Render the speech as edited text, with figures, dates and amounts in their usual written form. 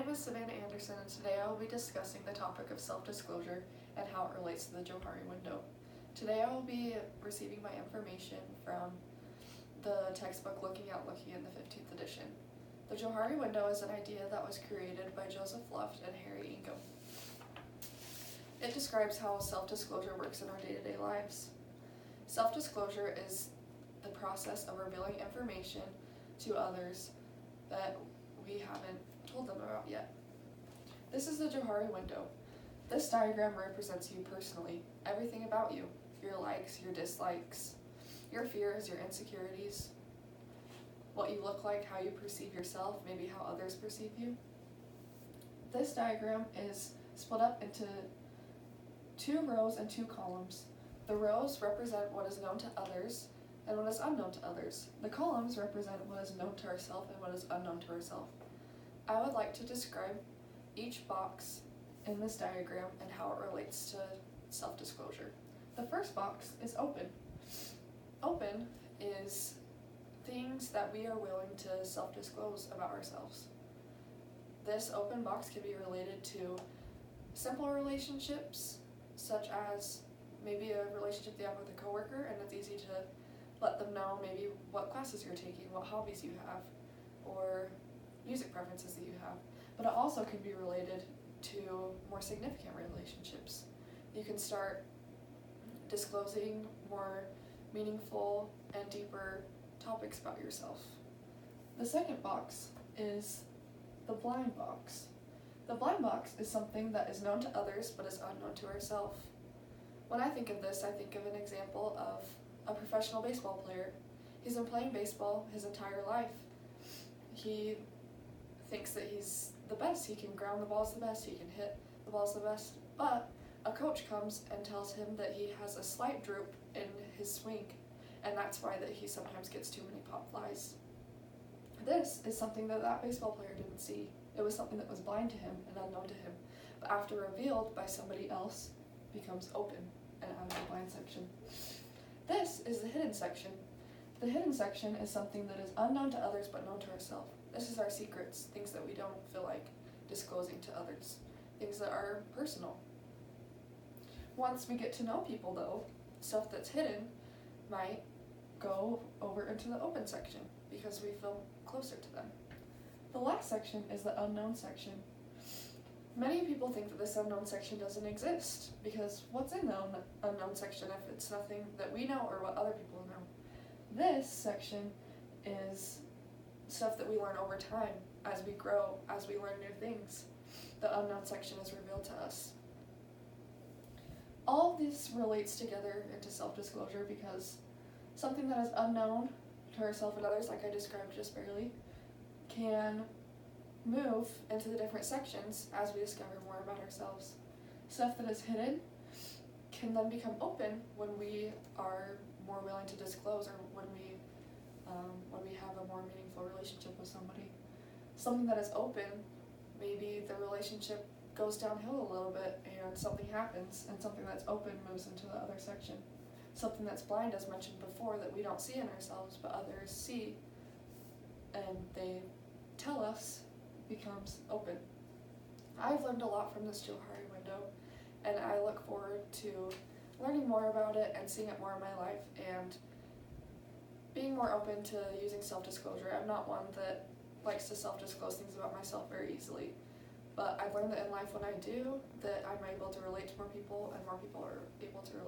name is Savannah Anderson, and today I will be discussing the topic of self-disclosure and how it relates to the Johari window. Today I will be receiving my information from the textbook Looking Out Looking in the 15th edition. The Johari window is an idea that was created by Joseph Luft and Harry Ingham. It describes how self-disclosure works in our day-to-day lives. Self-disclosure is the process of revealing information to others that we haven't told them about yet. This is the Johari window. This diagram represents you personally, everything about you, your likes, your dislikes, your fears, your insecurities, what you look like, how you perceive yourself, maybe how others perceive you. This diagram is split up into 2 rows and 2 columns. The rows represent what is known to others and what is unknown to others. The columns represent what is known to ourselves and what is unknown to ourselves. I would like to describe each box in this diagram and how it relates to self-disclosure. The first box is open. Open is things that we are willing to self-disclose about ourselves. This open box can be related to simple relationships, such as maybe a relationship you have with a coworker, and it's easy to let them know maybe what classes you're taking, what hobbies you have, or music preferences that you have. But it also can be related to more significant relationships. You can start disclosing more meaningful and deeper topics about yourself. The second box is the blind box. The blind box is something that is known to others but is unknown to ourselves. When I think of this, I think of an example of a professional baseball player. He's been playing baseball his entire life. He thinks that he's the best. He can ground the balls the best, he can hit the balls the best, but a coach comes and tells him that he has a slight droop in his swing, and that's why that he sometimes gets too many pop flies. This is something that baseball player didn't see. It was something that was blind to him and unknown to him, but after revealed by somebody else, becomes open and out of the blind section. This is the hidden section. The hidden section is something that is unknown to others but known to ourselves. This is our secrets, things that we don't feel like disclosing to others, things that are personal. Once we get to know people though, stuff that's hidden might go over into the open section because we feel closer to them. The last section is the unknown section. Many people think that this unknown section doesn't exist because what's in the unknown section if it's nothing that we know or what other people know? This section is stuff that we learn over time as we grow, as we learn new things. The unknown section is revealed to us. All of this relates together into self-disclosure because something that is unknown to ourselves and others, like I described just barely, can move into the different sections as we discover more about ourselves. Stuff that is hidden can then become open when we are more willing to disclose or when we have a more meaningful relationship with somebody. Something that is open, maybe the relationship goes downhill a little bit and something happens, and something that's open moves into the other section. Something that's blind, as mentioned before, that we don't see in ourselves but others see and they tell us, becomes open. I've learned a lot from this Johari window, and I look forward to learning more about it and seeing it more in my life and being more open to using self-disclosure. I'm not one that likes to self-disclose things about myself very easily, but I've learned that in life when I do, that I'm able to relate to more people and more people are able to relate